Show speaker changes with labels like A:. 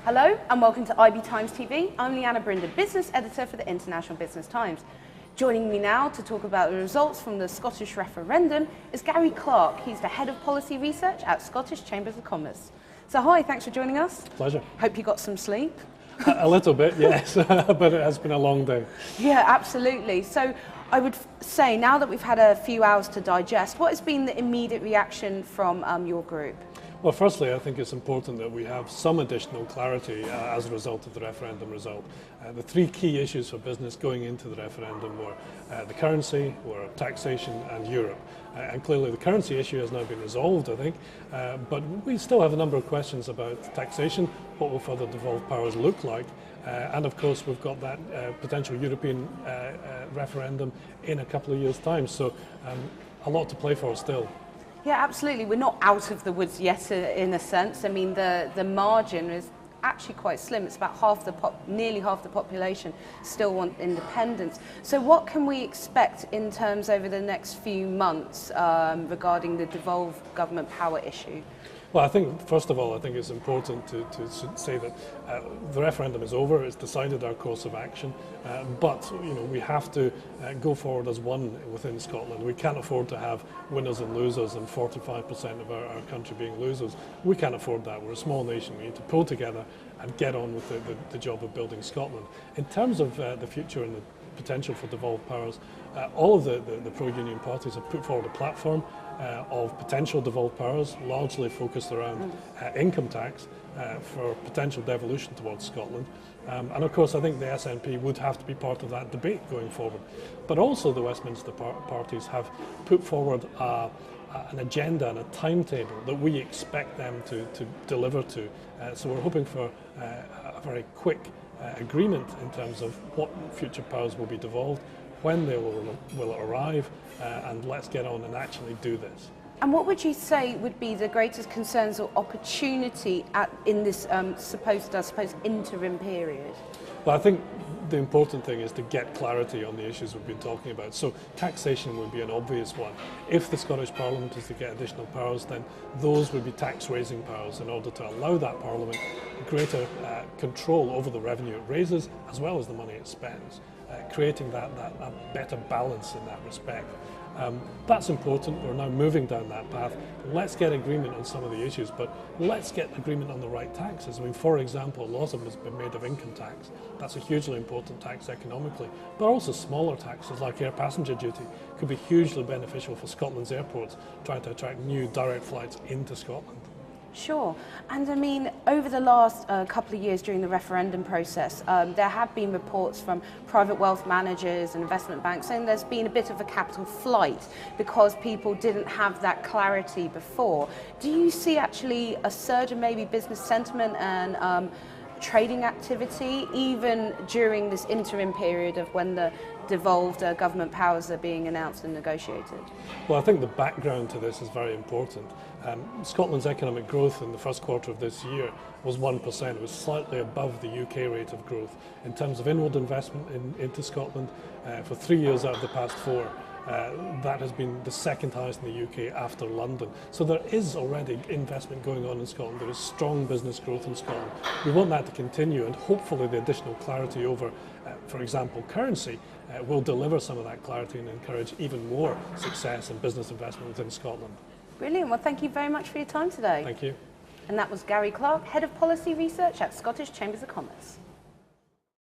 A: Hello and welcome to IB Times TV. I'm Leanna Brinder, business editor for the International Business Times. Joining me now to talk about the results from the Scottish referendum is Gary Clark. He's the head of policy research at Scottish Chambers of Commerce. So hi, thanks for joining us.
B: Pleasure.
A: Hope you got some sleep.
B: A little bit, yes, but it has been a long day.
A: Yeah, absolutely. So I would say now that we've had a few hours to digest, what has been the immediate reaction from your group?
B: Well, firstly, I think it's important that we have some additional clarity as a result of the referendum result. The three key issues for business going into the referendum were the currency, were taxation and Europe. And clearly the currency issue has now been resolved, I think, but we still have a number of questions about taxation. What will further devolved powers look like? And of course we've got that potential European referendum in a couple of years' time, so a lot to play for still.
A: Yeah, absolutely. We're not out of the woods yet, in a sense. I mean, the margin is actually quite slim. It's about nearly half the population still want independence. So what can we expect in terms over the next few months regarding the devolved government power issue?
B: Well, I think, first of all, I think it's important to say that the referendum is over, it's decided our course of action, but we have to go forward as one within Scotland. We can't afford to have winners and losers and 45% of our country being losers. We can't afford that. We're a small nation. We need to pull together and get on with the job of building Scotland. In terms of the future and the potential for devolved powers, all of the pro-union parties have put forward a platform of potential devolved powers, largely focused around income tax for potential devolution towards Scotland. And of course I think the SNP would have to be part of that debate going forward. But also the Westminster parties have put forward an agenda and a timetable that we expect them to deliver to. So we're hoping for a very quick agreement in terms of what future powers will be devolved, when they will arrive, and let's get on and actually do this.
A: And what would you say would be the greatest concerns or opportunity in this supposed interim period?
B: Well, I think the important thing is to get clarity on the issues we've been talking about. So taxation would be an obvious one. If the Scottish Parliament is to get additional powers, then those would be tax-raising powers in order to allow that Parliament greater control over the revenue it raises as well as the money it spends, creating that better balance in that respect. That's important. We're now moving down that path. Let's get agreement on some of the issues, but let's get agreement on the right taxes. I mean, for example, a lot of them has been made of income tax. That's a hugely important tax economically, but also smaller taxes like air passenger duty could be hugely beneficial for Scotland's airports, trying to attract new direct flights into Scotland.
A: Sure. And I mean, over the last couple of years during the referendum process, there have been reports from private wealth managers and investment banks saying there's been a bit of a capital flight because people didn't have that clarity before. Do you see actually a surge in maybe business sentiment and trading activity even during this interim period of when the devolved government powers are being announced and negotiated?
B: Well, I think the background to this is very important. Scotland's economic growth in the first quarter of this year was 1%. It was slightly above the UK rate of growth. In terms of inward investment into Scotland, for 3 years out of the past 4, that has been the second highest in the UK after London. So there is already investment going on in Scotland. There is strong business growth in Scotland. We want that to continue, and hopefully the additional clarity over, for example, currency will deliver some of that clarity and encourage even more success and business investment within Scotland.
A: Brilliant. Well, thank you very much for your time today.
B: Thank you.
A: And that was Gary Clark, Head of Policy Research at Scottish Chambers of Commerce.